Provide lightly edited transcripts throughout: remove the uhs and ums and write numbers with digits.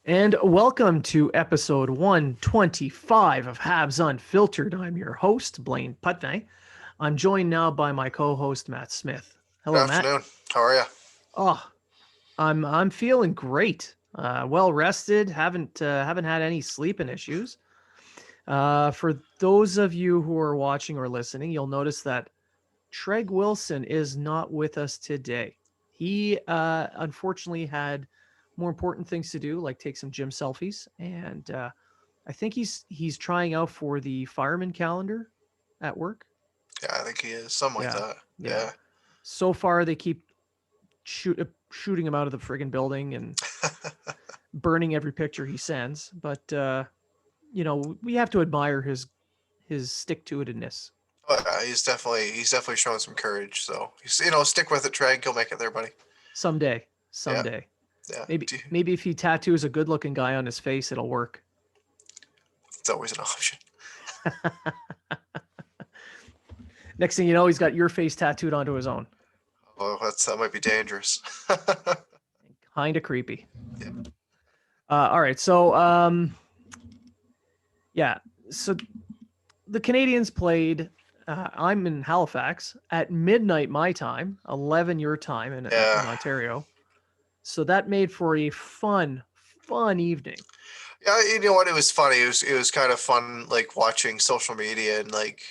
And welcome to episode 125 of Habs Unfiltered. I'm your host, Blain Putney. I'm joined now by my co-host, Matt Smith. Good Hello, Matt. afternoon. How are you? Oh, I'm feeling great. Well rested. Haven't had any sleeping issues. For those of you who are watching or listening, you'll notice that Treg Wilson is not with us today. He unfortunately had more important things to do, like take some gym selfies, and I think he's trying out for the fireman calendar at work. Yeah, I think he is. Something like Yeah, that. yeah. Yeah. So far, they keep shooting him out of the friggin' building and burning every picture he sends. But we have to admire his stick to itiveness. Oh, yeah, he's definitely showing some courage. So stick with it, Treg. You'll make it there, buddy. Someday, Yeah. someday, Yeah. maybe if he tattoos a good-looking guy on his face, it'll work. It's always an option. Next thing you know, he's got your face tattooed onto his own. Oh, that might be dangerous. Kind of creepy. Yeah. All right, so yeah, so the Canadians played. I'm in Halifax at midnight my time, 11 your time in Yeah. Ontario. So that made for a fun evening. Yeah, you know what? It was funny. It was kind of fun, like watching social media and like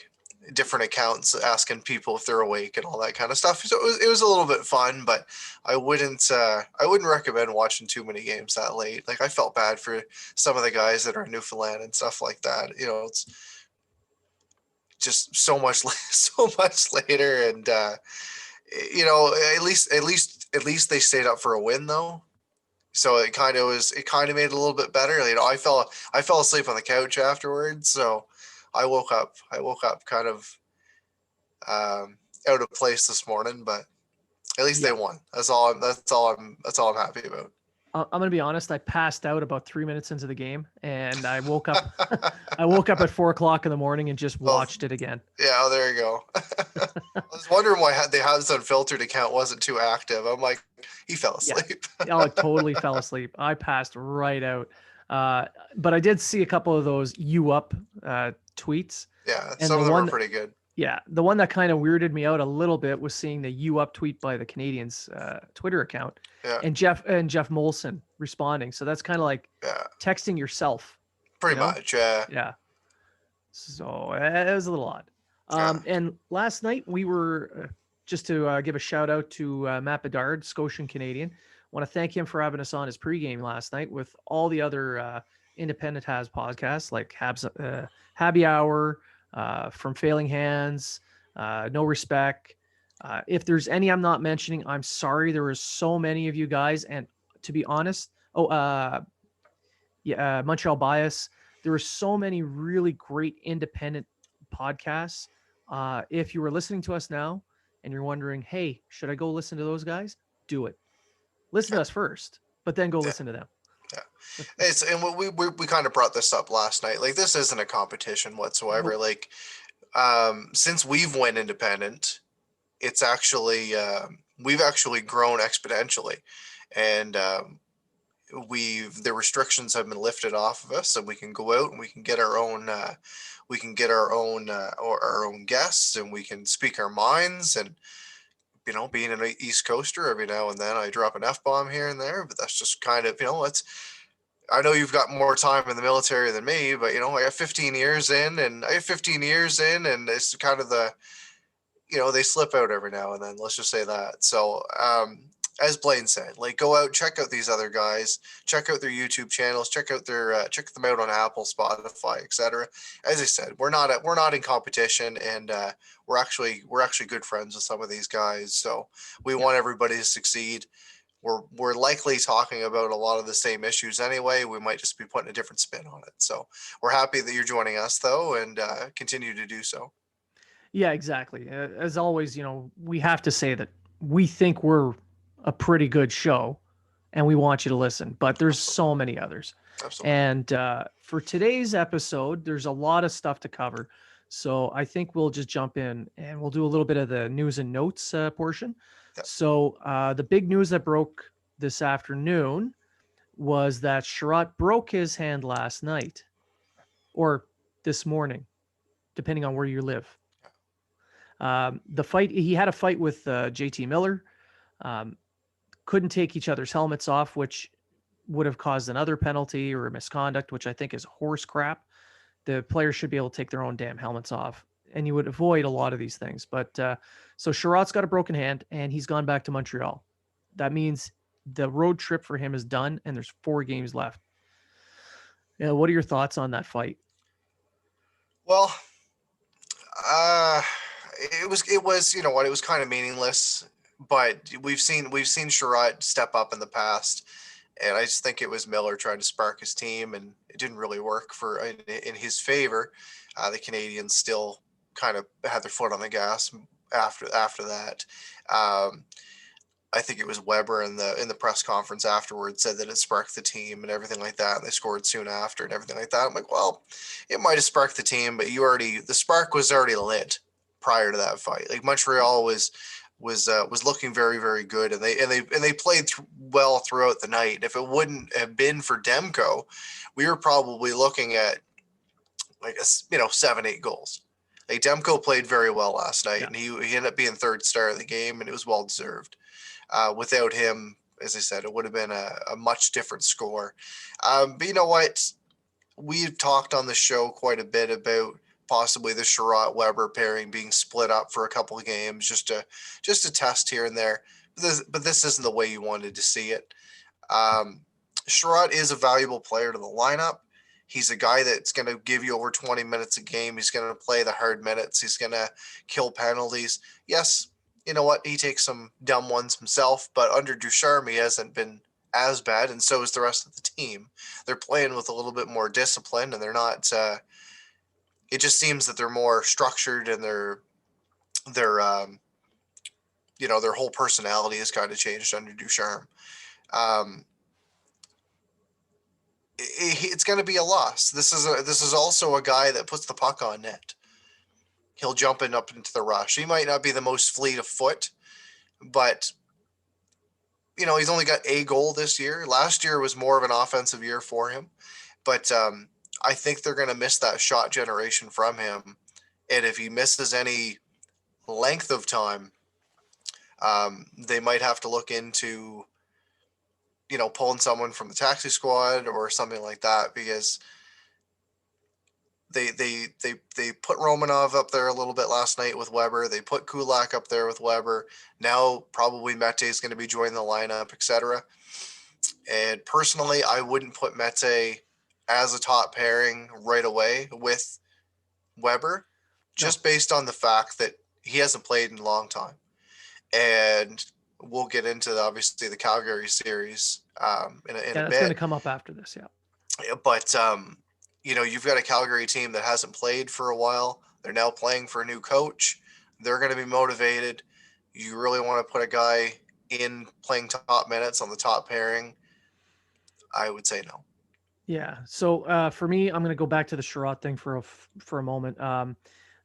different accounts asking people if they're awake and all that kind of stuff. So it was a little bit fun, but I wouldn't recommend watching too many games that late. Like I felt bad for some of the guys that are in Newfoundland and stuff like that. It's just so much so much later, and at least they stayed up for a win though. So it kind of made it a little bit better. I fell asleep on the couch afterwards, so I woke up kind of out of place this morning, but at least they Yeah, won. That's all I'm happy about. I'm gonna be honest. I passed out about 3 minutes into the game, and I woke up. I woke up at 4 o'clock in the morning and just Oh watched it again. yeah, oh, there you go. I was wondering why they had this unfiltered account wasn't too active. I'm like, he fell Yeah, asleep. I totally fell asleep. I passed right out. But I did see a couple of those "you up" tweets, Yeah, and some the of them are one pretty good. yeah, the one that kind of weirded me out a little bit was seeing the "you up" tweet by the Canadians Twitter account, Yeah, and Jeff Molson responding. So that's kind of like yeah, texting yourself, you pretty know? much. Yeah, Yeah. So it was a little odd. yeah, And last night we were just to give a shout out to Matt Bedard, Scotian Canadian. Want to thank him for having us on his pregame last night with all the other independent Habs podcasts like Happy Hour, From Failing Hands, No Respect. If there's any I'm not mentioning, I'm sorry. There was so many of you guys, and to be honest, Montreal Bias. There were so many really great independent podcasts. If you were listening to us now and you're wondering, hey, should I go listen to those guys? Do it. Listen yeah, to us first, but then go yeah, listen to them. yeah. And we kind of brought this up last night. Like this isn't a competition whatsoever. Nope. Like since we've went independent, it's actually we've actually grown exponentially, and the restrictions have been lifted off of us, and we can go out and we can get our own guests, and we can speak our minds. And being an East Coaster, every now and then I drop an F-bomb here and there, but that's just kind of it's. I know you've got more time in the military than me, but I got 15 years in, and I have 15 years in, and it's kind of they slip out every now and then. Let's just say that. So, as Blaine said, like go out, check out these other guys, check out their YouTube channels, check them out on Apple, Spotify, etc. As I said, we're not in competition, and we're actually good friends with some of these guys. So we Yeah. want everybody to succeed. We're likely talking about a lot of the same issues anyway. We might just be putting a different spin on it. So we're happy that you're joining us though, and continue to do so. Yeah, exactly. As always, we have to say that we think we're a pretty good show and we want you to listen, but there's Absolutely. so many others. Absolutely. And for today's episode, there's a lot of stuff to cover. So I think we'll just jump in and we'll do a little bit of the news and notes portion. Yeah. So the big news that broke this afternoon, was that Chiarot broke his hand last night or this morning, depending on where you live. The fight, he had a fight with JT Miller, um, couldn't take each other's helmets off, which would have caused another penalty or a misconduct, which I think is horse crap. The players should be able to take their own damn helmets off, and you would avoid a lot of these things. But so Chiarot's got a broken hand, and he's gone back to Montreal. That means the road trip for him is done, and there's 4 games left. Yeah, what are your thoughts on that fight? Well, it was you know what, it was kind of meaningless, but we've seen Chiarot step up in the past, and I just think it was Miller trying to spark his team, and it didn't really work in his favor. The Canadians still kind of had their foot on the gas after that. Um, I think it was Weber in the press conference afterwards said that it sparked the team and everything like that, and they scored soon after and everything like that. I'm like, well, it might have sparked the team, but the spark was already lit prior to that fight. Like Montreal was looking very, very good, and they played well throughout the night. If it wouldn't have been for Demko, we were probably looking at like 7-8 goals. Like Demko played very well last night, Yeah. and he ended up being third star of the game, and it was well deserved. Without him, as I said, it would have been a much different score. But you know what? We've talked on the show quite a bit about possibly the Chiarot Weber pairing being split up for a couple of games, just to test here and there. But this isn't the way you wanted to see it. Chiarot is a valuable player to the lineup. He's a guy that's going to give you over 20 minutes a game. He's going to play the hard minutes. He's going to kill penalties. Yes, you know what? He takes some dumb ones himself, but under Ducharme, he hasn't been as bad, and so is the rest of the team. They're playing with a little bit more discipline, and they're not. It just seems that they're more structured, and their their whole personality has kind of changed under Ducharme. Um, it's going to be a loss. This is also a guy that puts the puck on net. He'll jump up into the rush. He might not be the most fleet of foot, but he's only got a goal this year. Last year was more of an offensive year for him, but I think they're going to miss that shot generation from him. And if he misses any length of time, they might have to look into pulling someone from the taxi squad or something like that, because they put Romanov up there a little bit last night with Weber. They put Kulak up there with Weber. Now probably Mete is going to be joining the lineup, etc. And personally, I wouldn't put Mete as a top pairing right away with Weber, just based on the fact that he hasn't played in a long time. And we'll get into obviously the Calgary series in a bit. That's going to come up after this, yeah. But you've got a Calgary team that hasn't played for a while. They're now playing for a new coach. They're going to be motivated. You really want to put a guy in playing top minutes on the top pairing? I would say no. Yeah. So for me, I'm going to go back to the Chiarot thing for a moment.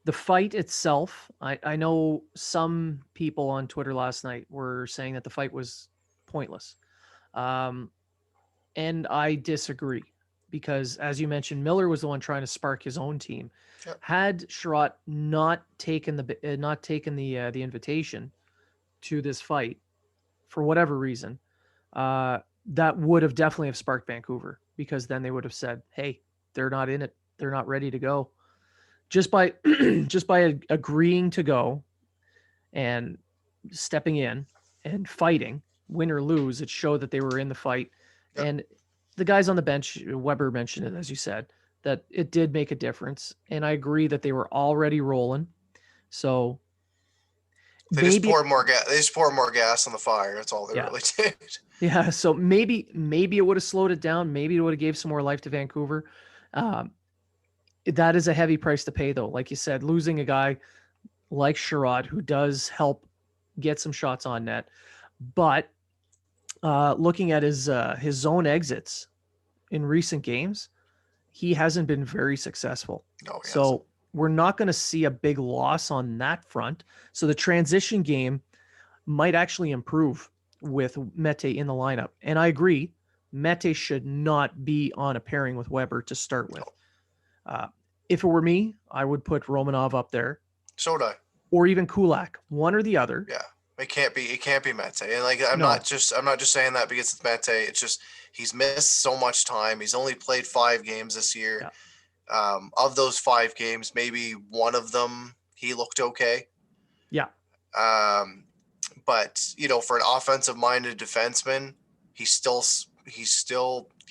The fight itself, I know some people on Twitter last night were saying that the fight was pointless. And I disagree, because as you mentioned, Miller was the one trying to spark his own team. Yep. Had Chiarot not taken the invitation to this fight for whatever reason, that would have definitely have sparked Vancouver, because then they would have said, hey, they're not in it. They're not ready to go. Just by agreeing to go and stepping in and fighting, win or lose, it showed that they were in the fight. Yep. And the guys on the bench, Weber mentioned it, as you said, that it did make a difference. And I agree that they were already rolling. So they just poured more gas. They just poured more gas on the fire. That's all they really did. Yeah. So maybe it would have slowed it down. Maybe it would have gave some more life to Vancouver. That is a heavy price to pay, though. Like you said, losing a guy like Chiarot, who does help get some shots on net, but looking at his zone exits in recent games, he hasn't been very successful. No, so hasn't. We're not going to see a big loss on that front. So the transition game might actually improve with Mete in the lineup. And I agree, Mete should not be on a pairing with Weber to start with. No. If it were me, I would put Romanov up there, So would I. or even Kulak, one or the other. Yeah. It can't be Mete. And like I'm not No, just saying that because it's Mete. It's just he's missed so much time. He's only played 5 games this year. yeah, Of those 5 games, maybe one of them he looked okay. yeah, Um, but for an offensive minded defenseman, he's still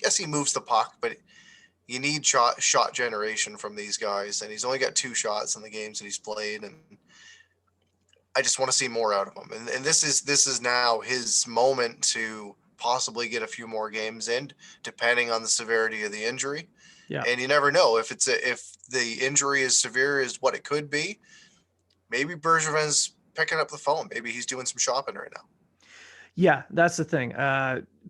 yes, he moves the puck, but you need shot generation from these guys, and he's only got 2 shots in the games that he's played, and I just want to see more out of him. And this is now his moment to possibly get a few more games in, depending on the severity of the injury. yeah. And you never know if if the injury is severe as what it could be. Maybe Bergevin's picking up the phone. Maybe he's doing some shopping right now. Yeah, that's the thing.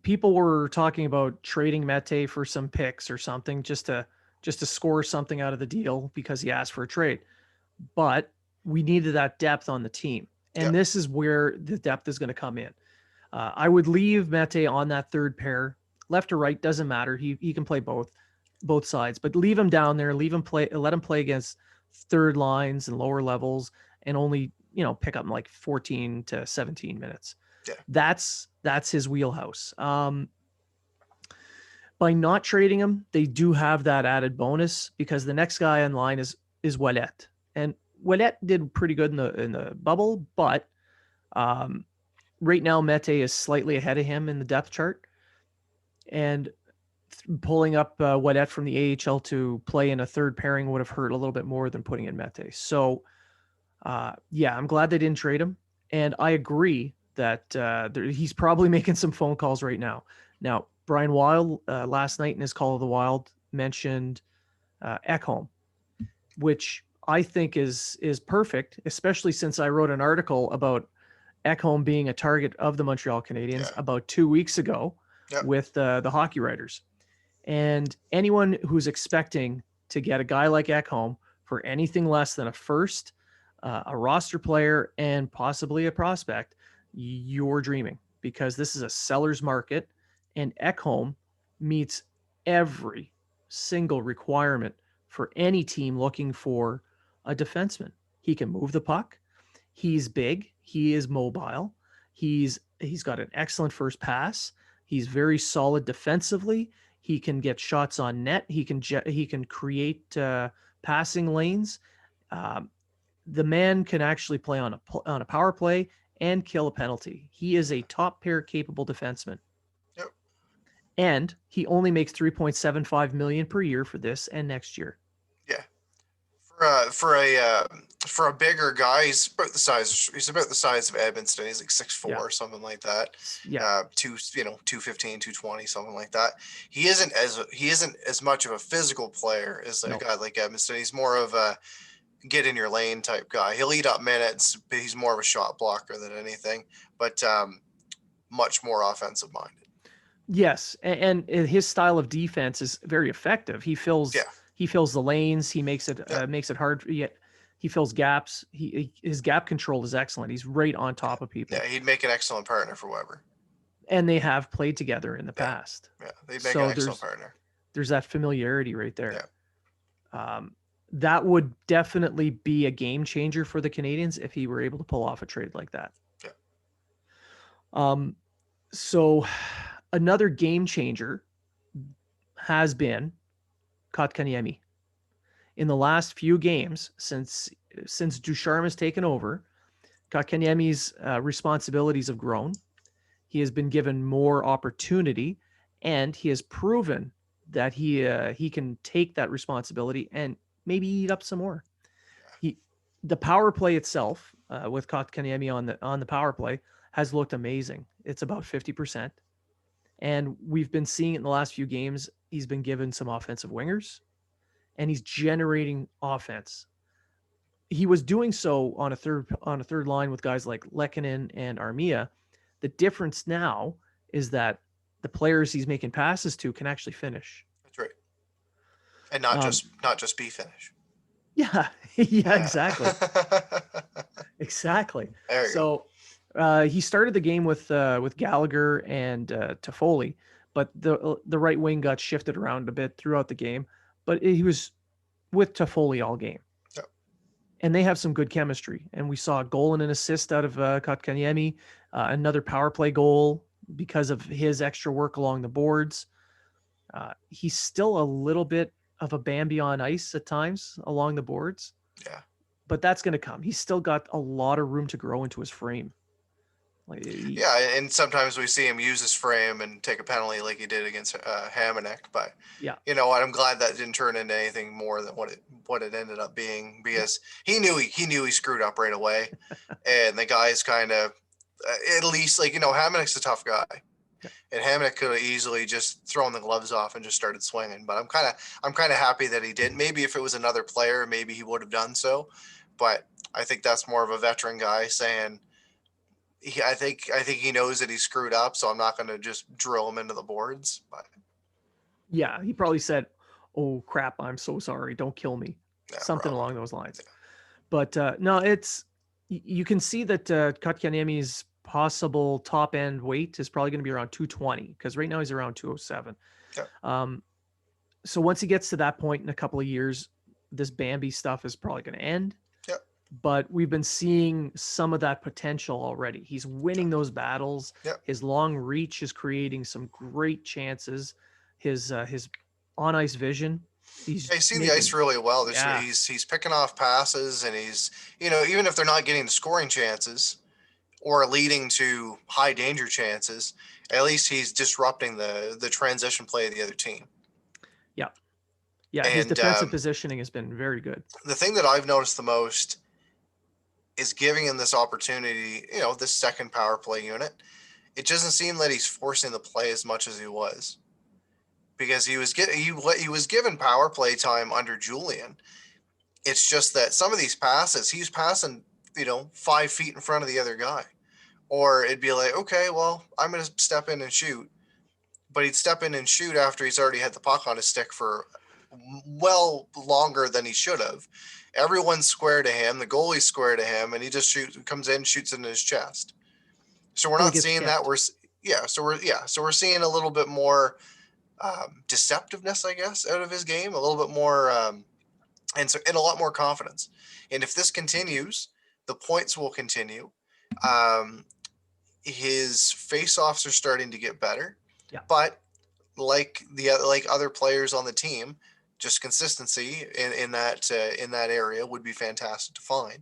People were talking about trading Mete for some picks or something just to score something out of the deal because he asked for a trade. But we needed that depth on the team, and this is where the depth is going to come in. I would leave Mete on that third pair, left or right doesn't matter. He can play both sides, but leave him down there. Leave him play. Let him play against third lines and lower levels, and only pick up like 14 to 17 minutes. Yeah. That's his wheelhouse. By not trading him, they do have that added bonus because the next guy in line is Ouellet. And Ouellet did pretty good in the bubble, but right now Mete is slightly ahead of him in the depth chart. And pulling up Ouellet from the AHL to play in a third pairing would have hurt a little bit more than putting in Mete. So I'm glad they didn't trade him. And I agree that he's probably making some phone calls right now. Now, Brian Wild last night in his Call of the Wild mentioned Ekholm, which I think is perfect, especially since I wrote an article about Ekholm being a target of the Montreal Canadiens about 2 weeks ago with the hockey writers. And anyone who's expecting to get a guy like Ekholm for anything less than a first, a roster player, and possibly a prospect, you're dreaming, because this is a seller's market, and Ekholm meets every single requirement for any team looking for a defenseman. He can move the puck. He's big. He is mobile. He's got an excellent first pass. He's very solid defensively. He can get shots on net. He can create passing lanes. The man can actually play on a power play and kill a penalty. He is a top pair capable defenseman. Yep. And he only makes $3.75 million per year for this and next year. Yeah. For a bigger guy, he's about the size of Edmonton. He's like 6'4" or something like that. Yeah. 215, 220, something like that. He isn't as much of a physical player as a guy like Edmonton. He's more of a get in your lane type guy. He'll eat up minutes, but he's more of a shot blocker than anything, but much more offensive minded. Yes, and his style of defense is very effective. He fills the lanes. He makes it hard. He fills gaps. His gap control is excellent. He's right on top of people. Yeah, he'd make an excellent partner for Weber. And they have played together in the past. Yeah, they'd make an excellent partner. There's that familiarity right there. Yeah. That would definitely be a game changer for the Canadiens if he were able to pull off a trade like that. Yeah. So another game changer has been Kotkaniemi. In the last few games, since Ducharme has taken over, Kotkaniemi's responsibilities have grown. He has been given more opportunity, and he has proven that he can take that responsibility and maybe eat up some more. The power play itself with Kotkaniemi on the power play has looked amazing. It's about 50%. And we've been seeing it in the last few games. He's been given some offensive wingers, and he's generating offense. He was doing so on a third line with guys like Lehkonen and Armia. The difference now is that the players he's making passes to can actually finish. That's right. And not just be finish. Yeah, exactly. Exactly. There you go. He started the game with Gallagher and Toffoli, but the right wing got shifted around a bit throughout the game. But he was with Toffoli all game. Yep. And they have some good chemistry. And we saw a goal and an assist out of Kotkaniemi, another power play goal because of his extra work along the boards. He's still a little bit of a Bambi on ice at times along the boards. Yeah. But that's going to come. He's still got a lot of room to grow into his frame. Yeah, and sometimes we see him use his frame and take a penalty like he did against Hamannik. But yeah, you know what? I'm glad that didn't turn into anything more than what it ended up being, because he knew he screwed up right away, and the guy's kind of at least, like, Hamannik's a tough guy, and Hamannik could have easily just thrown the gloves off and just started swinging. But I'm kind of happy that he did. Maybe if it was another player, maybe he would have done so. But I think that's more of a veteran guy saying, I think he knows that he screwed up, so I'm not going to just drill him into the boards. But yeah, he probably said, "Oh crap, I'm so sorry. Don't kill me." yeah, Something probably along those lines. Yeah. But no, you can see that Kotkaniemi's possible top end weight is probably going to be around 220, because right now he's around 207. Yeah. So once he gets to that point in a couple of years, this Bambi stuff is probably going to end. Yep. But we've been seeing some of that potential already. He's winning those battles. Yep. His long reach is creating some great chances. His on ice vision. He's see the ice really well. Yeah. He's picking off passes, and he's, even if they're not getting the scoring chances or leading to high danger chances, at least he's disrupting the transition play of the other team. Yeah. Yeah. And his defensive positioning has been very good. The thing that I've noticed the most is giving him this opportunity, this second power play unit. It doesn't seem that he's forcing the play as much as he was, because he was given power play time under Julian. It's just that some of these passes, he's passing, 5 feet in front of the other guy, or it'd be like, okay, well, I'm going to step in and shoot, but he'd step in and shoot after he's already had the puck on his stick for well longer than he should have. Everyone's square to him, the goalie's square to him, and he just comes in, shoots it in his chest. So we're not seeing that. So we're seeing a little bit more deceptiveness, I guess, out of his game, a little bit more, and a lot more confidence. And if this continues, the points will continue. His face-offs are starting to get better, but like other players on the team, just consistency in that area would be fantastic to find.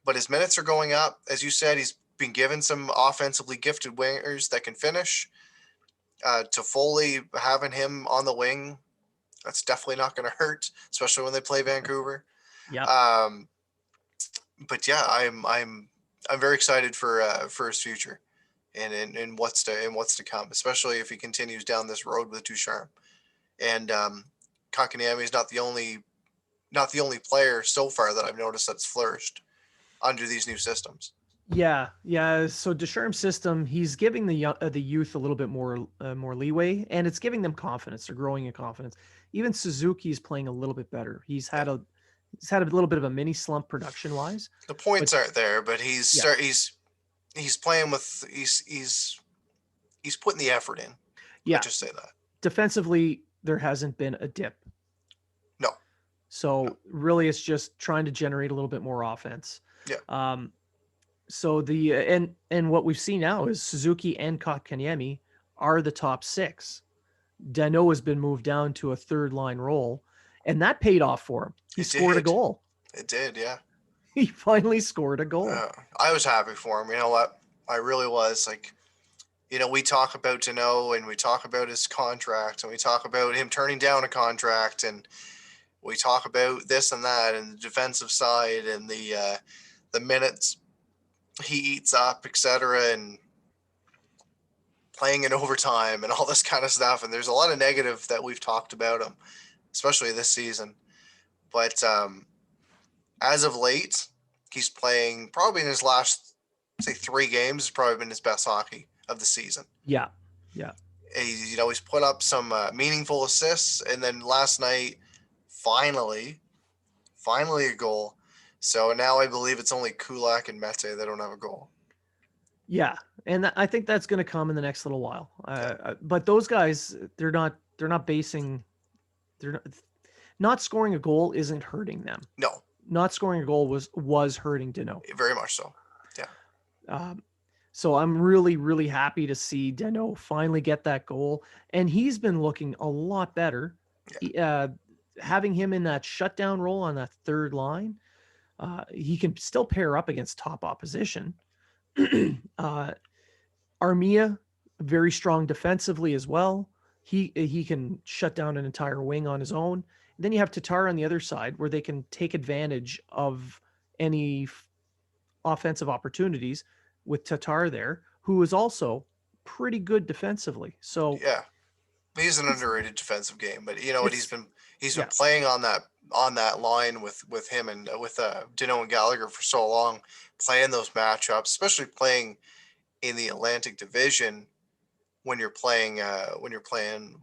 But his minutes are going up, as you said. He's been given some offensively gifted wingers that can finish. Toffoli, having him on the wing, that's definitely not going to hurt, especially when they play Vancouver. Yeah. But yeah, I'm very excited for his future, and what's to come, especially if he continues down this road with Ducharme. And Kotkaniemi is not the only player so far that I've noticed that's flourished under these new systems. Yeah. So Ducharme's system, he's giving the youth a little bit more leeway, and it's giving them confidence. They're growing in confidence. Even Suzuki's playing a little bit better. He's had a little bit of a mini slump production wise. The points aren't there, but he's playing with he's putting the effort in. Yeah. Let's just say that. Defensively, there hasn't been a dip. No. So really, it's just trying to generate a little bit more offense. Yeah. So and what we've seen now is Suzuki and Kotkaniemi are the top 6. Danault has been moved down to a third line role, and that paid off for him. He scored a goal. It did, yeah. He finally scored a goal. I was happy for him. You know what? I really was. Like, we talk about Danault, and we talk about his contract, and we talk about him turning down a contract, and we talk about this and that, and the defensive side, and the minutes he eats up, etc., and playing in overtime and all this kind of stuff. And there's a lot of negative that we've talked about him, especially this season. But as of late, he's playing probably in his last, say, 3 games, has probably been his best hockey of the season. Yeah. He's put up some meaningful assists, and then last night, finally a goal. So now I believe it's only Kulak and Mete that don't have a goal. Yeah, and I think that's going to come in the next little while. But those guys, they're not basing, they're not scoring a goal isn't hurting them. No, Not scoring a goal was hurting Dano. very much so. Yeah. Um, so I'm really, really happy to see Dano finally get that goal, and he's been looking a lot better. Yeah. Having him in that shutdown role on that third line, he can still pair up against top opposition. uh, Armia, very strong defensively as well. He can shut down an entire wing on his own. Then you have Tatar on the other side, where they can take advantage of any offensive opportunities with Tatar there, who is also pretty good defensively. So Yeah. He's an it's underrated defensive game, but you know what? it's He's been yeah, playing on that line with him and with Dino and Gallagher for so long, playing those matchups, especially playing in the Atlantic Division when you're playing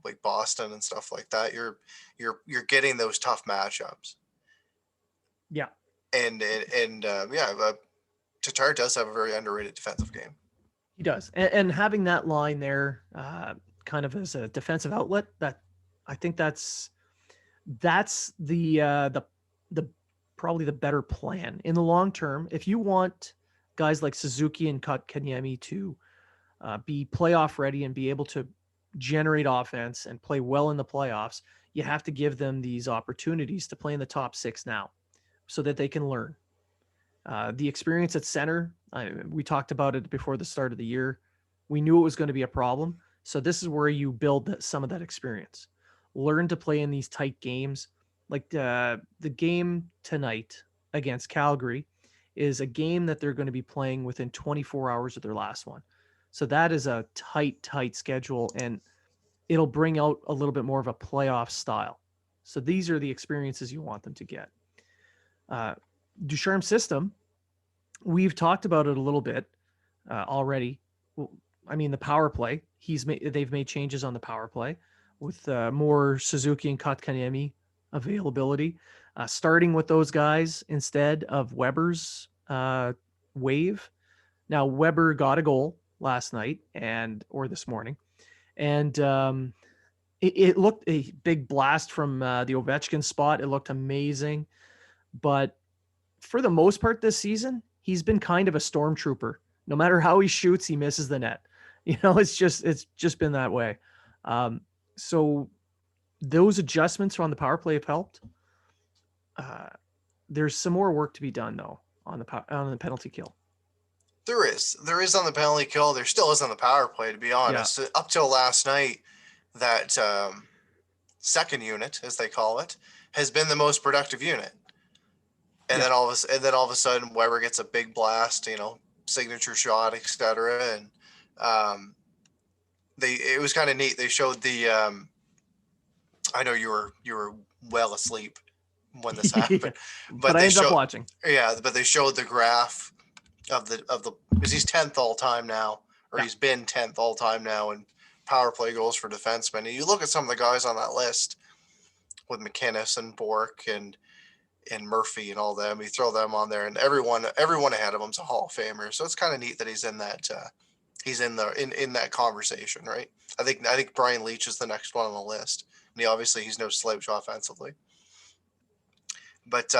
like Boston and stuff like that. You're getting those tough matchups, yeah, and yeah, Tatar does have a very underrated defensive game. he does. And having that line there, kind of as a defensive outlet, that I think that's the probably the better plan in the long term. If you want guys like Suzuki and Kotkaniemi to be playoff ready and be able to generate offense and play well in the playoffs, you have to give them these opportunities to play in the top six now so that they can learn. The experience at center, we talked about it before the start of the year. We knew it was going to be a problem. So this is where you build some of that experience. Learn to play in these tight games. Like the game tonight against Calgary is a game that they're going to be playing within 24 hours of their last one. So that is a tight schedule, and it'll bring out a little bit more of a playoff style. So these are the experiences you want them to get. Ducharme's system, we've talked about it a little bit already. Well, I mean, the power play, they've made changes on the power play with more Suzuki and Kotkaniemi availability, starting with those guys instead of Weber's wave. Now Weber got a goal last night or this morning, and it looked a big blast from the Ovechkin spot. It looked amazing, but for the most part this season, he's been kind of a stormtrooper. No matter how he shoots, he misses the net. It's just been that way. So those adjustments on the power play have helped. There's some more work to be done though on the penalty kill. There is on the penalty kill. There still is on the power play. To be Yeah, honest, up till last night, that second unit, as they call it, has been the most productive unit. And yeah, then all of a sudden, Weber gets a big blast, signature shot, etc. And it was kind of neat. They showed the I know you were well asleep when this yeah. happened, But but I they ended up showed watching. but they showed the graph of the because he's 10th all time now, or Yeah, he's been 10th all time now in power play goals for defensemen. And you look at some of the guys on that list with McInnes and Bork and Murphy and all them. You throw them on there, and everyone ahead of him's a Hall of Famer. So it's kind of neat that he's in that in that conversation, right? I think Brian Leach is the next one on the list. And he's no slouch offensively, but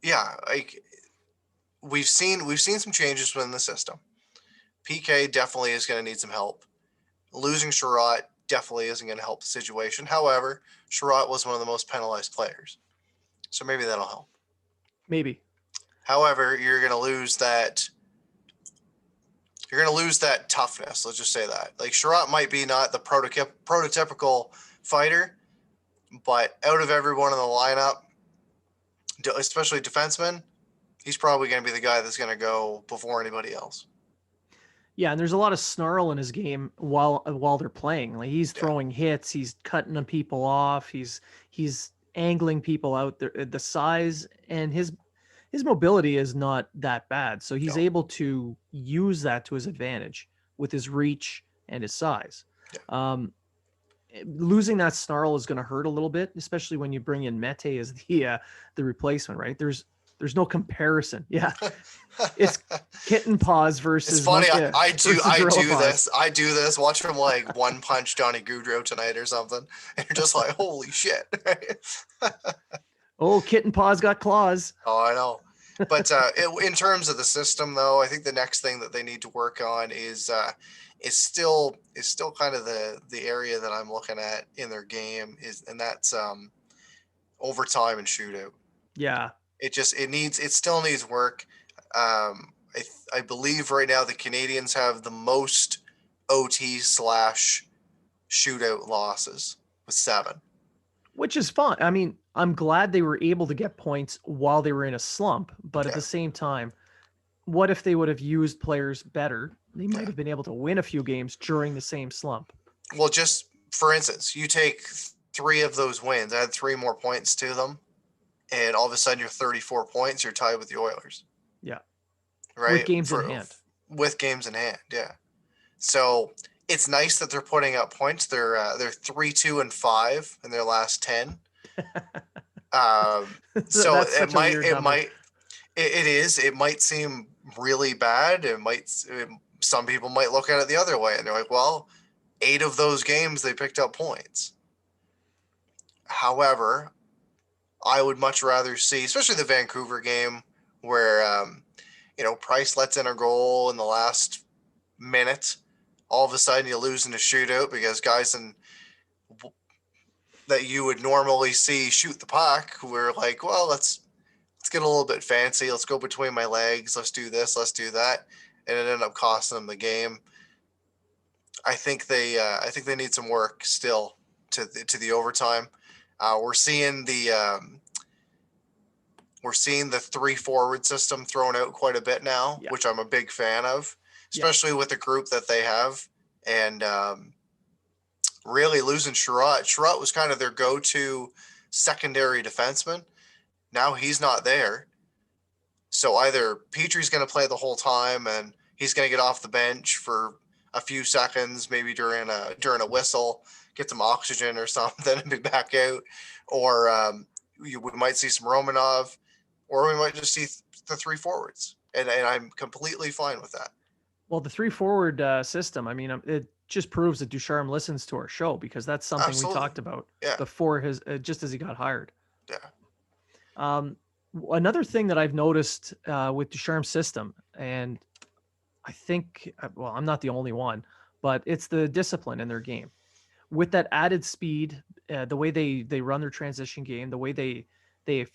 yeah, like we've seen some changes within the system. PK definitely is going to need some help. Losing Chiarot definitely isn't going to help the situation. However, Chiarot was one of the most penalized players, so maybe that'll help. maybe. However, you're going to lose that. You're going to lose that toughness. Let's just say that. Like Chiarot might be not the prototypical fighter, but out of everyone in the lineup, especially defensemen, he's probably going to be the guy that's going to go before anybody else. Yeah, and there's a lot of snarl in his game while they're playing. Like he's Yeah. throwing hits, he's cutting people off, he's angling people out. The size and his mobility is not that bad, so he's No. able to use that to his advantage with his reach and his size. Yeah. Losing that snarl is going to hurt a little bit, especially when you bring in Mete as the replacement. Right? There's There's no comparison. Yeah, it's kitten paws It's versus funny. monkey versus I gorilla do paws. this. I do this. Watch him like one punch Johnny Goudreau tonight or something, and you're just like, holy shit. Oh, kitten paws got claws. Oh, I know. But in terms of the system, though, I think the next thing that they need to work on is still kind of the area that I'm looking at in their game and that's overtime and shootout. Yeah, It still needs work. I believe right now the Canadians have the most OT slash shootout losses with 7. which is fun. I mean, I'm glad they were able to get points while they were in a slump, but at Yeah, the same time, what if they would have used players better? They might yeah. have been able to win a few games during the same slump. Well, just for instance, you take 3 of those wins, add 3 more points to them, and all of a sudden you're 34 points. You're tied with the Oilers, Yeah, with right? games in For hand. with games in hand, yeah. So it's nice that they're putting up points. They're 3-2-5 in their last 10. So That's such a weird number. it is. It might seem really bad. Some people might look at it the other way and they're like, well, 8 of those games they picked up points. However, I would much rather see, especially the Vancouver game, where Price lets in a goal in the last minute. All of a sudden, you lose in a shootout because guys that you would normally see shoot the puck were like, well, let's get a little bit fancy. Let's go between my legs. Let's do this. Let's do that, and it ended up costing them the game. I think they need some work still to the overtime. We're seeing the 3 forward system thrown out quite a bit now, Yeah, which I'm a big fan of, yeah. especially with the group that they have. And really losing Chiarot. Chiarot was kind of their go-to secondary defenseman. Now he's not there. So either Petrie's going to play the whole time and he's going to get off the bench for a few seconds, maybe during a whistle, get some oxygen or something, and be back out, or we might see some Romanov, or we might just see the 3 forwards, and I'm completely fine with that. Well, the 3 forward system, I mean, it just proves that Ducharme listens to our show because that's something we Absolutely, talked about yeah, before just as he got hired. yeah, Um, Another thing that I've noticed with Ducharme's system, and I think, well, I'm not the only one, but it's the discipline in their game. With that added speed, the way they run their transition game, the way they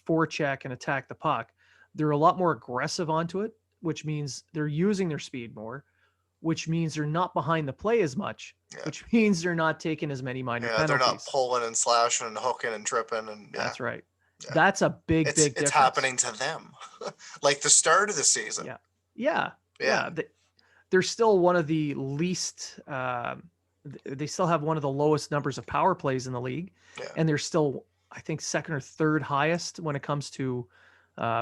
forecheck and attack the puck, they're a lot more aggressive onto it, which means they're using their speed more, which means they're not behind the play as much, yeah, which means they're not taking as many minor yeah. They're not penalties. pulling and slashing and hooking and tripping, and yeah, That's right. yeah. That's a big, It's big it's difference. happening to them, like the start of the season. Yeah. Yeah. Yeah, Yeah. They're still one of the least, they still have one of the lowest numbers of power plays in the league. yeah, And they're still, I think, second or third highest when it comes to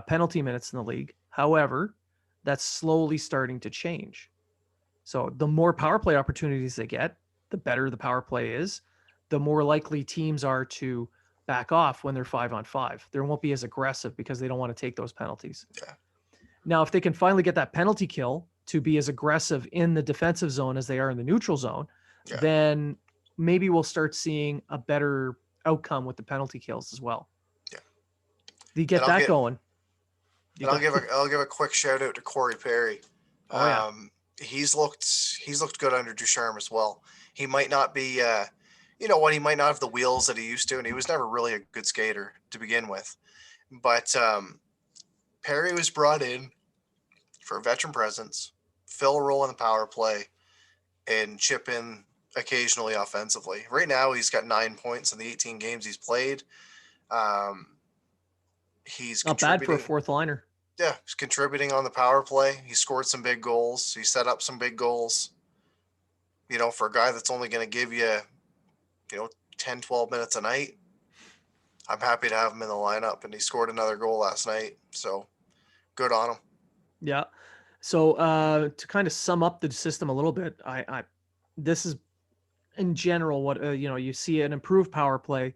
penalty minutes in the league. However, that's slowly starting to change. So the more power play opportunities they get, the better the power play is, the more likely teams are to back off when they're 5-on-5. They won't be as aggressive because they don't want to take those penalties. yeah, Now, if they can finally get that penalty kill to be as aggressive in the defensive zone as they are in the neutral zone, yeah. then maybe we'll start seeing a better outcome with the penalty kills as well. Yeah. You And get I'll that get going. and I'll give a quick shout out to Corey Perry. Oh yeah. He's looked good under Ducharme as well. He might not be, he might not have the wheels that he used to, and he was never really a good skater to begin with. But Perry was brought in for a veteran presence, fill a role in the power play, and chip in occasionally offensively. Right now, he's got 9 points in the 18 games he's played. Um, he's Not bad for a contributing. fourth liner. Yeah, he's contributing on the power play. He scored some big goals. He set up some big goals. For a guy that's only going to give you, 10, 12 minutes a night, I'm happy to have him in the lineup. And he scored another goal last night. So good on him. Yeah. So to kind of sum up the system a little bit, this is in general what you see an improved power play.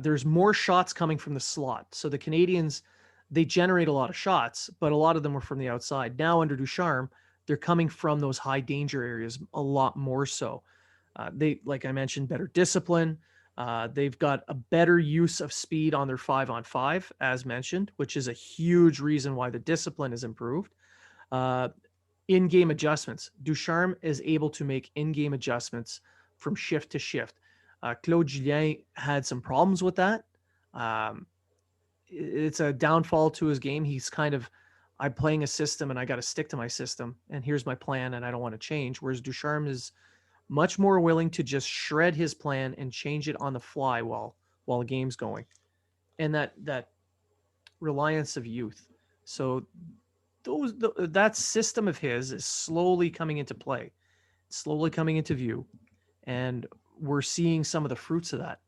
There's more shots coming from the slot. So the Canadians, they generate a lot of shots, but a lot of them were from the outside. Now under Ducharme, they're coming from those high danger areas a lot more so. They, like I mentioned, better discipline. They've got a better use of speed on their 5-on-5, as mentioned, which is a huge reason why the discipline is improved. Uh, in-game adjustments. Ducharme is able to make in-game adjustments from shift to shift. Claude Julien had some problems with that. Um, it's a downfall to his game. He's kind of, I'm playing a system and I got to stick to my system, and here's my plan and I don't want to change. Whereas Ducharme is much more willing to just shred his plan and change it on the fly while the game's going. And that reliance of youth. So that system of his is slowly coming into play, slowly coming into view, and we're seeing some of the fruits of that.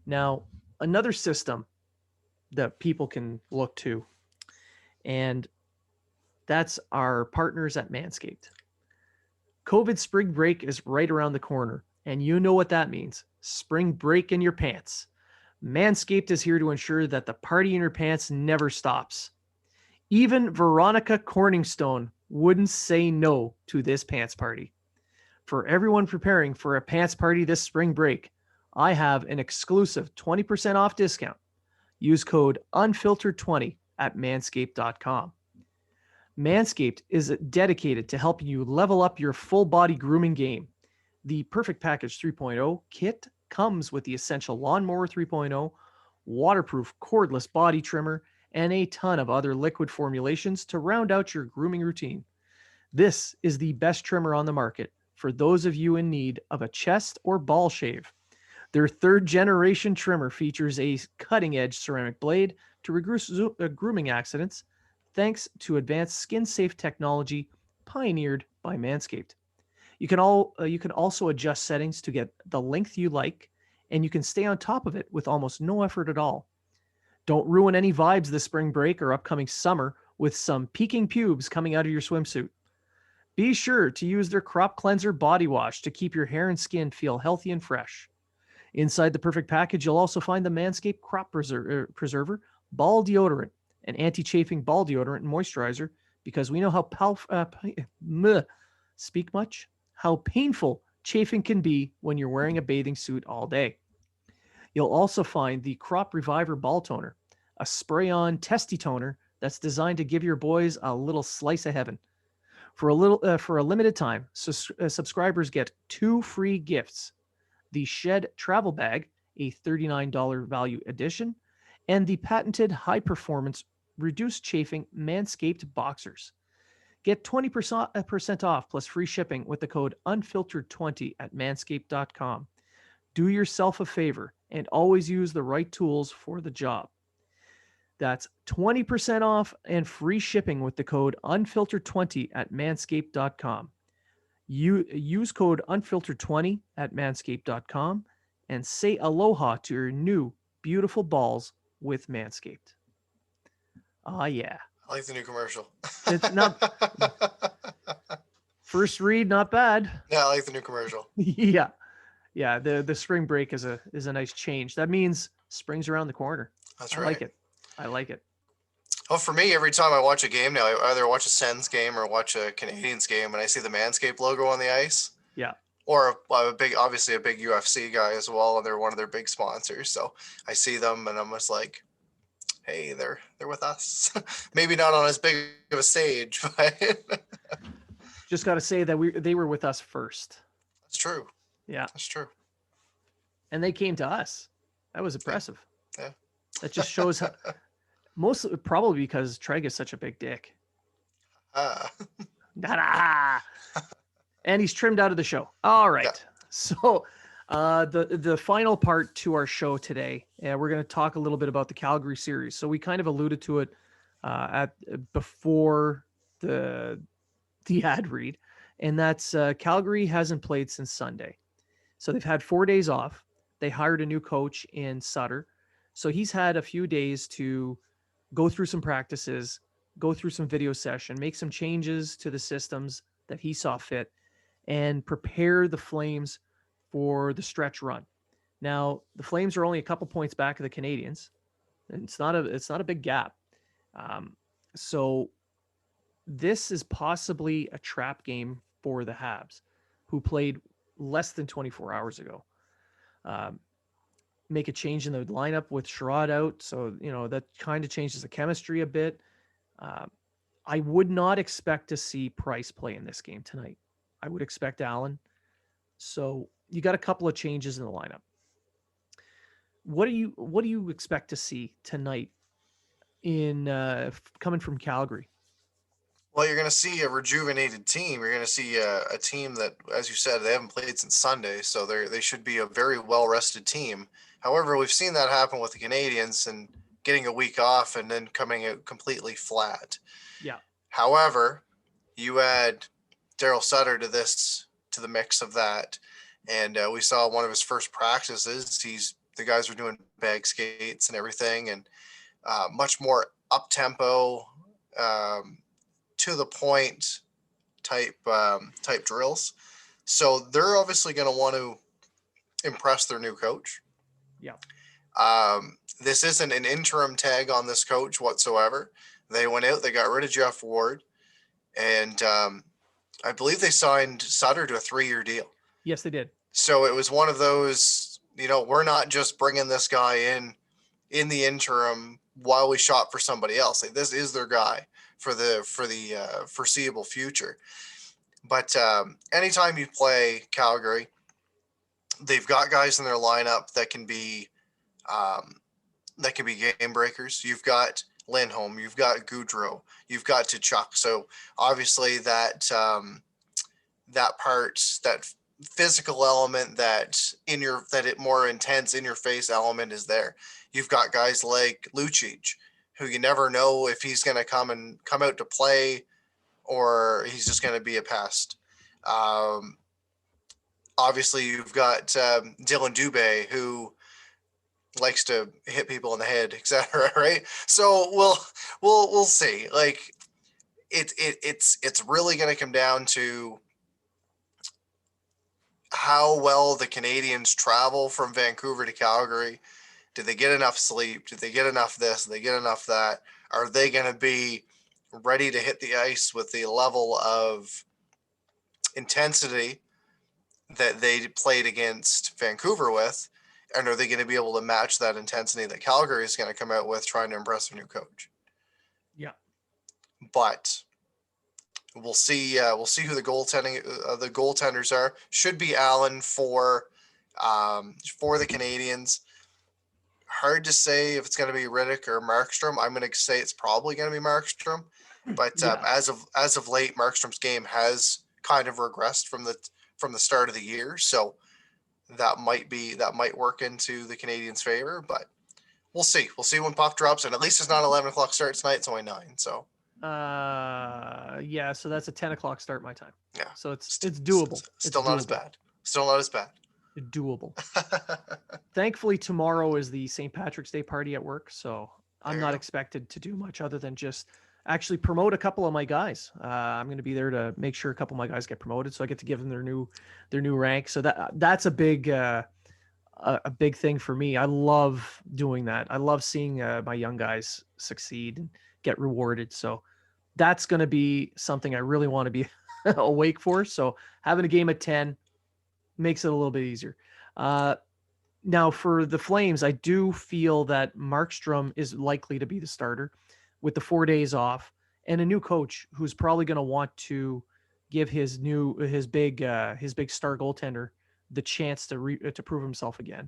Now, another system that people can look to, and that's our partners at Manscaped. COVID spring break is right around the corner, and you know what that means. Spring break in your pants. Manscaped is here to ensure that the party in your pants never stops. Even Veronica Corningstone wouldn't say no to this pants party. For everyone preparing for a pants party this spring break, I have an exclusive 20% off discount. Use code unfiltered20 at manscaped.com. Manscaped is dedicated to helping you level up your full body grooming game. The Perfect Package 3.0 kit comes with the essential Lawnmower 3.0, waterproof cordless body trimmer, and a ton of other liquid formulations to round out your grooming routine. This is the best trimmer on the market for those of you in need of a chest or ball shave. Their third generation trimmer features a cutting edge ceramic blade to reduce grooming accidents, thanks to advanced skin safe technology pioneered by Manscaped. You can also adjust settings to get the length you like, and you can stay on top of it with almost no effort at all. Don't ruin any vibes this spring break or upcoming summer with some peeking pubes coming out of your swimsuit. Be sure to use their Crop Cleanser Body Wash to keep your hair and skin feel healthy and fresh. Inside the perfect package, you'll also find the Manscaped Crop Preserver Ball Deodorant, an anti-chafing ball deodorant and moisturizer, because we know how speak much? How painful chafing can be when you're wearing a bathing suit all day. You'll also find the Crop Reviver Ball Toner, a spray-on testy toner that's designed to give your boys a little slice of heaven. For a limited time, subscribers get 2 free gifts: the Shed Travel Bag, a $39 value addition, and the patented high-performance reduced chafing Manscaped Boxers. Get 20% off plus free shipping with the code unfiltered20 at manscaped.com. Do yourself a favor and always use the right tools for the job. That's 20% off and free shipping with the code unfiltered20 at manscaped.com. Use code unfiltered20 at manscaped.com and say aloha to your new beautiful balls with Manscaped. Ah, yeah. I like the new commercial. It's not first read, not bad. Yeah, I like the new commercial. Yeah. Yeah, the spring break is a nice change. That means spring's around the corner. That's I right. like it. I like it. Well, for me, every time I watch a game now, I either watch a Sens game or watch a Canadiens game, and I see the Manscaped logo on the ice. Yeah. Or obviously a big UFC guy as well, and they're one of their big sponsors. So I see them, and I'm just like, hey, they're with us. Maybe not on as big of a stage, but Just got to say that they were with us first. That's true. Yeah. That's true. And they came to us. That was impressive. Yeah. That just shows how, mostly probably because Treg is such a big dick. And he's trimmed out of the show. All right. Yeah. So the final part to our show today, we're going to talk a little bit about the Calgary series. So we kind of alluded to it before the ad read, and that's Calgary hasn't played since Sunday. So they've had 4 days off. They hired a new coach in Sutter. So he's had a few days to go through some practices, go through some video session, make some changes to the systems that he saw fit, and prepare the Flames for the stretch run. Now, the Flames are only a couple points back of the Canadiens. It's not a big gap. So this is possibly a trap game for the Habs, who played less than 24 hours ago. Um, make a change in the lineup with Chiarot out, so that kind of changes the chemistry a bit. Um, I would not expect to see Price play in this game tonight. I would expect Allen. So you got a couple of changes in the lineup. What do you expect to see tonight in coming from Calgary? Well, you're going to see a rejuvenated team. You're going to see a team that, as you said, they haven't played since Sunday, so they should be a very well rested team. However, we've seen that happen with the Canadians and getting a week off and then coming out completely flat. Yeah, However, you add Daryl Sutter to the mix of that, and we saw one of his first practices. The guys were doing bag skates and everything, and much more up tempo. To the point type drills. So they're obviously going to want to impress their new coach. yeah, This isn't an interim tag on this coach whatsoever. They went out, they got rid of Jeff Ward, and I believe they signed Sutter to a 3-year deal. yes, they did. So it was one of those, we're not just bringing this guy in the interim while we shop for somebody else. Like, this is their guy for the foreseeable future. But anytime you play Calgary, they've got guys in their lineup that can be game breakers. You've got Lindholm, you've got Goudreau, you've got Tkachuk. So obviously that that physical element, that it more intense in your face element is there. You've got guys like Leach, who you never know if he's going to come out to play or he's just going to be a pest. Obviously, you've got Dylan Dubé, who likes to hit people in the head, etc. Right? So we'll see. Like, it's really going to come down to how well the Canadians travel from Vancouver to Calgary. Did they get enough sleep? Did they get enough this? Did they get enough that? Are they going to be ready to hit the ice with the level of intensity that they played against Vancouver with? And are they going to be able to match that intensity that Calgary is going to come out with trying to impress their new coach? Yeah. But we'll see. We'll see who the goaltenders are. Should be Allen for the Canadians. Hard to say if it's going to be Riddick or Markstrom. I'm going to say it's probably going to be Markstrom. But Yeah. as of late, Markstrom's game has kind of regressed from the start of the year. So that might work into the Canadians' favor. But we'll see. We'll see when puck drops. And at least it's not 11 o'clock start tonight. It's only 9. So Yeah, so that's a 10 o'clock start my time. yeah. So it's doable. Still It's not as doable. bad. Still not as bad. Doable. Thankfully, tomorrow is the St. Patrick's Day party at work, so I'm not expected to do much other than just actually promote a couple of my guys. I'm going to be there to make sure a couple of my guys get promoted, so I get to give them their new rank. So that's a big thing for me. I love doing that. I love seeing my young guys succeed and get rewarded. So that's going to be something I really want to be awake for. So having a game at 10 makes it a little bit easier. Now for the Flames, I do feel that Markstrom is likely to be the starter with the 4 days off and a new coach who's probably going to want to give his big star goaltender the chance to prove himself again.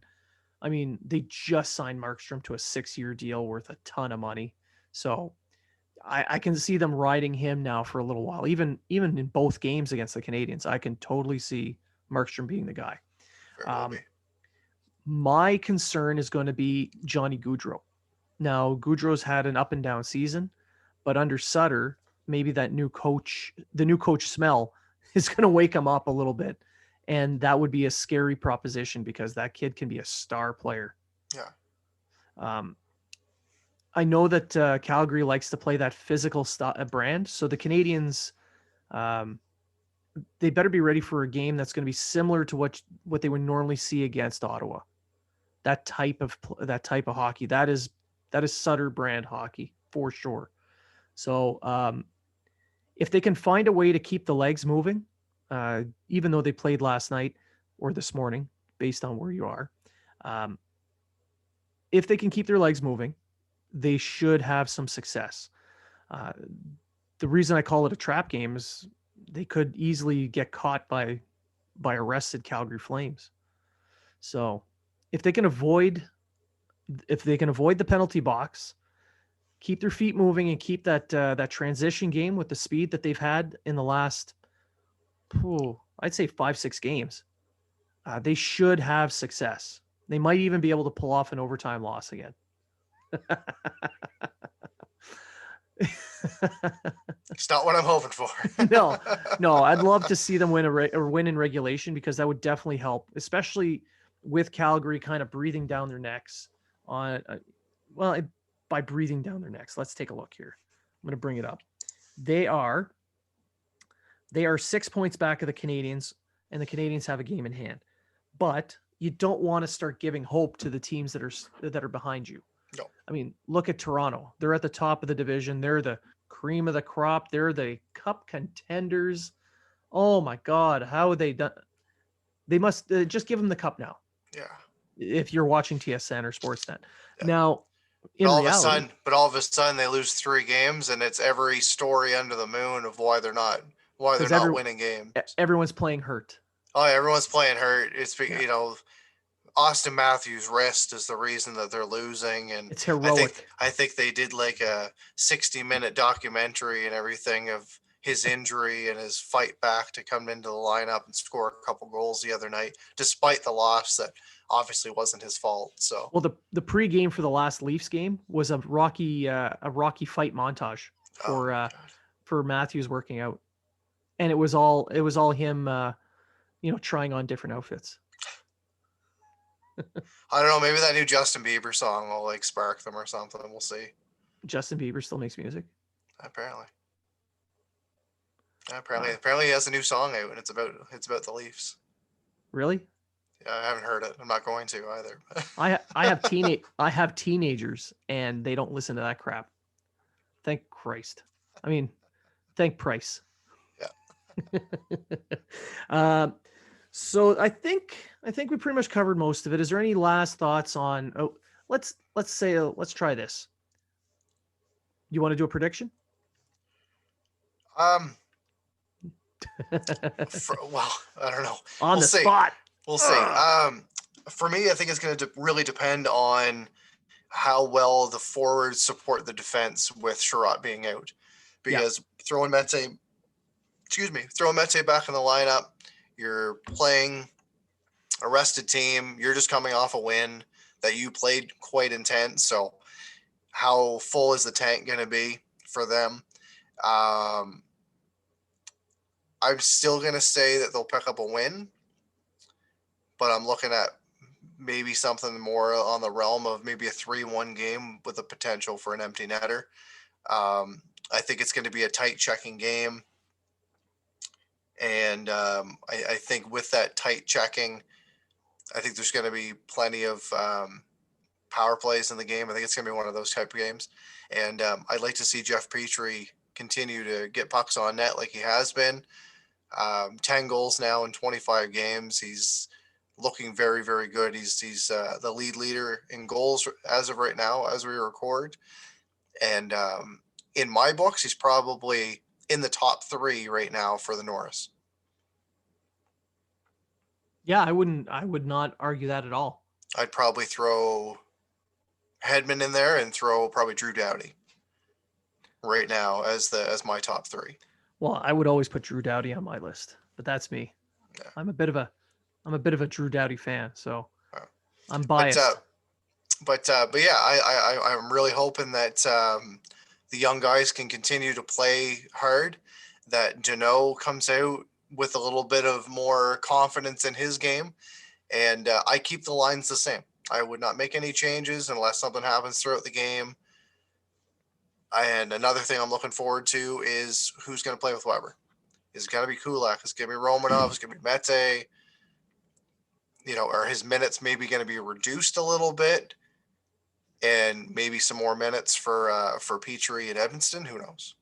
I mean, they just signed Markstrom to a 6-year deal worth a ton of money, so I can see them riding him now for a little while. Even in both games against the Canadians, I can totally see Markstrom being the guy. My concern is going to be Johnny Gaudreau. Now, Gaudreau's had an up and down season, but under Sutter, maybe the new coach smell is going to wake him up a little bit. And that would be a scary proposition because that kid can be a star player. Yeah. I know that Calgary likes to play that physical brand. So the Canadians, they better be ready for a game that's going to be similar to what they would normally see against Ottawa. That type of hockey. That is Sutter brand hockey for sure. So if they can find a way to keep the legs moving, even though they played last night or this morning, based on where you are, um, if they can keep their legs moving, they should have some success. Uh, the reason I call it a trap game is they could easily get caught by arrested Calgary Flames. So if they can avoid the penalty box, keep their feet moving, and keep that transition game with the speed that they've had in the last, I'd say 5-6 games, they should have success. They might even be able to pull off an overtime loss again. It's not what I'm hoping for. No, I'd love to see them win or win in regulation, because that would definitely help, especially with Calgary kind of breathing down their necks on, by breathing down their necks. Let's take a look here. I'm going to bring it up. They are 6 points back of the Canadiens, and the Canadiens have a game in hand. But you don't want to start giving hope to the teams that are behind you. No. I mean, look at Toronto. They're at the top of the division. They're the cream of the crop. They're the cup contenders. Oh my God, how have they done? They must just give them the cup now. Yeah. If you're watching TSN or Sportsnet. Yeah. Now, all of a sudden they lose 3 games, and it's every story under the moon of why they're not winning games. Everyone's playing hurt. Oh, everyone's playing hurt. It's Austin Matthews' wrist is the reason that they're losing, and it's heroic. I think they did like a 60-minute documentary and everything of his injury and his fight back to come into the lineup and score a couple goals the other night, despite the loss that obviously wasn't his fault. So, well, the pregame for the last Leafs game was a rocky fight montage for Matthews working out, and it was all him, trying on different outfits. I don't know. Maybe that new Justin Bieber song will like spark them or something. We'll see. Justin Bieber still makes music. Apparently he has a new song out, and it's about the Leafs. Really? Yeah, I haven't heard it. I'm not going to either. I have teenagers, and they don't listen to that crap. Thank Christ. I mean, thank Price. Yeah. So I think we pretty much covered most of it. Is there any last thoughts on? Oh, let's try this. You want to do a prediction? Well, I don't know. On the spot. We'll see. For me, I think it's going to really depend on how well the forwards support the defense with Chiarot being out, because throwing Mete back in the lineup, you're playing a rested team. You're just coming off a win that you played quite intense. So how full is the tank going to be for them? I'm still going to say that they'll pick up a win, but I'm looking at maybe something more on the realm of maybe a 3-1 game with the potential for an empty netter. I think it's going to be a tight checking game. And I think with that tight checking, I think there's going to be plenty of power plays in the game. I think it's going to be one of those type of games. And I'd like to see Jeff Petrie continue to get pucks on net like he has been. 10 goals now in 25 games. He's looking very, very good. He's the leader in goals as of right now, as we record. And in my books, he's probably in the top 3 right now for the Norris. Yeah, I would not argue that at all. I'd probably throw Hedman in there and throw probably Drew Doughty right now as my top 3. Well, I would always put Drew Doughty on my list, but that's me. Yeah. I'm a bit of a Drew Doughty fan, so I'm biased. But yeah, I'm really hoping that the young guys can continue to play hard, that Jeannot comes out with a little bit of more confidence in his game, and I keep the lines the same. I would not make any changes unless something happens throughout the game. And another thing I'm looking forward to is who's going to play with Weber. Is it going to be Kulak? Is it going to be Romanov? Is it going to be Mete? Are his minutes maybe going to be reduced a little bit? and maybe some more minutes for Petrie and Edmonston. Who knows?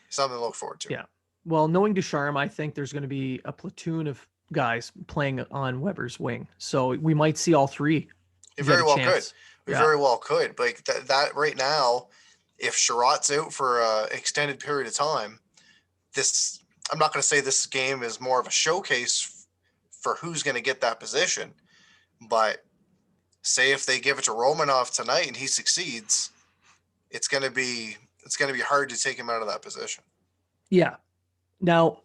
Something to look forward to. Yeah. Well, knowing Ducharme, I think there's going to be a platoon of guys playing on Weber's wing. So we might see all three It get very a well could. chance. We Yeah. very well could. But like that right now, if Chiarot's out for an extended period of time, this I'm not going to say this game is more of a showcase for who's going to get that position, but say if they give it to Romanov tonight and he succeeds, it's going to be hard to take him out of that position. Yeah. Now,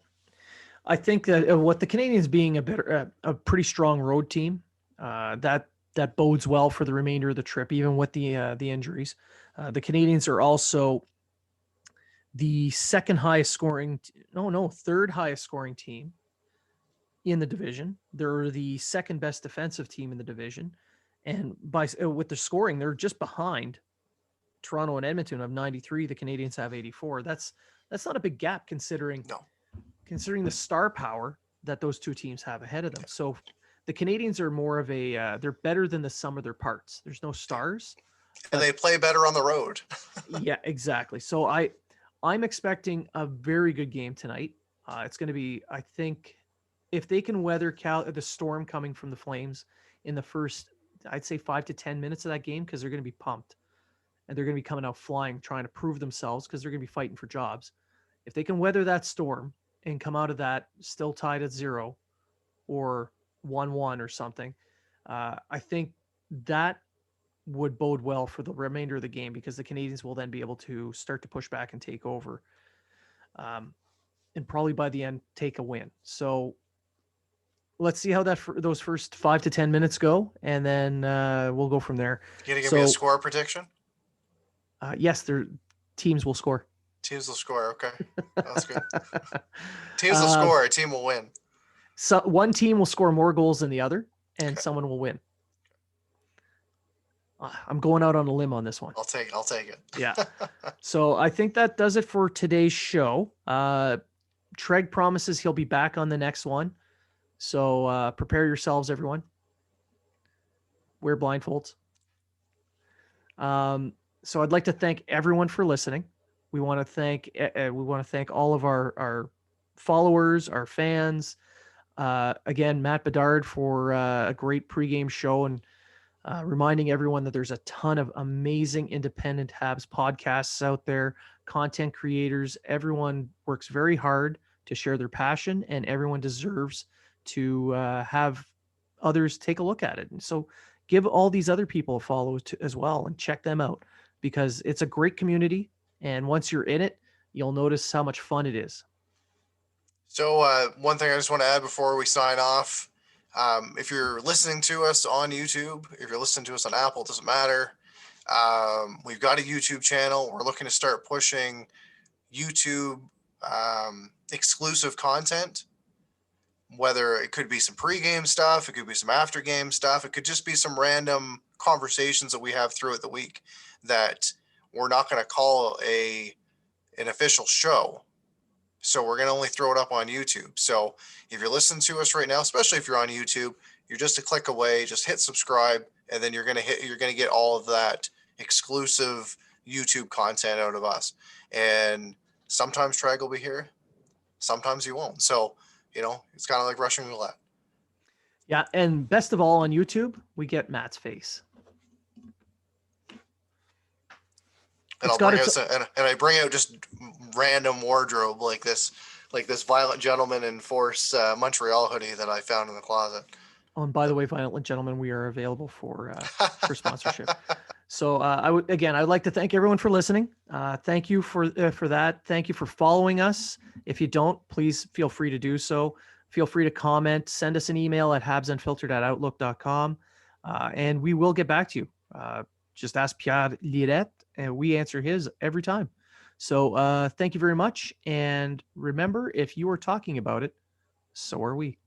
I think that what the Canadians being a pretty strong road team, that bodes well for the remainder of the trip, even with the injuries. The Canadians are also the third highest scoring team in the division. They're the second best defensive team in the division, and with the scoring, they're just behind Toronto and Edmonton of 93. The Canadians have 84. That's not a big gap considering the star power that those two teams have ahead of them. So the Canadians are more of they're better than the sum of their parts. There's no stars, and they play better on the road. Yeah, exactly. So I'm expecting a very good game tonight. It's going to be, I think, if they can weather the storm coming from the Flames in the first, I'd say 5 to 10 minutes of that game, because they're going to be pumped and they're going to be coming out flying, trying to prove themselves because they're going to be fighting for jobs. If they can weather that storm and come out of that still tied at 0 or 1-1 or something, I think that would bode well for the remainder of the game, because the Canadians will then be able to start to push back and take over, and probably by the end take a win. So let's see how those first 5 to 10 minutes go, and then we'll go from there. You gonna give me a score prediction? Yes, their teams will score. Teams will score. Okay, that's good. Teams will score. A team will win. So one team will score more goals than the other, and someone will win. I'm going out on a limb on this one. I'll take it. Yeah. So I think that does it for today's show. Treg promises he'll be back on the next one. So prepare yourselves, everyone. Wear blindfolds. So I'd like to thank everyone for listening. We want to thank all of our followers, our fans. Again, Matt Bedard for a great pregame show, and reminding everyone that there's a ton of amazing independent Habs podcasts out there, content creators. Everyone works very hard to share their passion, and everyone deserves to have others take a look at it. And so give all these other people a follow as well, and check them out, because it's a great community. And once you're in it, you'll notice how much fun it is. So one thing I just want to add before we sign off, if you're listening to us on YouTube, if you're listening to us on Apple, it doesn't matter. We've got a YouTube channel. We're looking to start pushing YouTube exclusive content, whether it could be some pregame stuff, it could be some after game stuff, it could just be some random conversations that we have throughout the week that we're not going to call an official show. So we're going to only throw it up on YouTube. So if you're listening to us right now, especially if you're on YouTube, you're just a click away, just hit subscribe, and then you're going to get all of that exclusive YouTube content out of us. And sometimes Trag will be here, sometimes you won't. So, it's kind of like Russian roulette. Yeah, and best of all, on YouTube, we get Matt's face. And I bring out just random wardrobe like this Violent Gentleman in Force Montreal hoodie that I found in the closet. Oh, and by the way, Violent Gentleman, we are available for sponsorship. So I'd like to thank everyone for listening. Thank you for that. Thank you for following us. If you don't, please feel free to do so. Feel free to comment. Send us an email at habsunfiltered@outlook.com, and we will get back to you. Just ask Pierre Lirette, and we answer his every time. So thank you very much. And remember, if you are talking about it, so are we.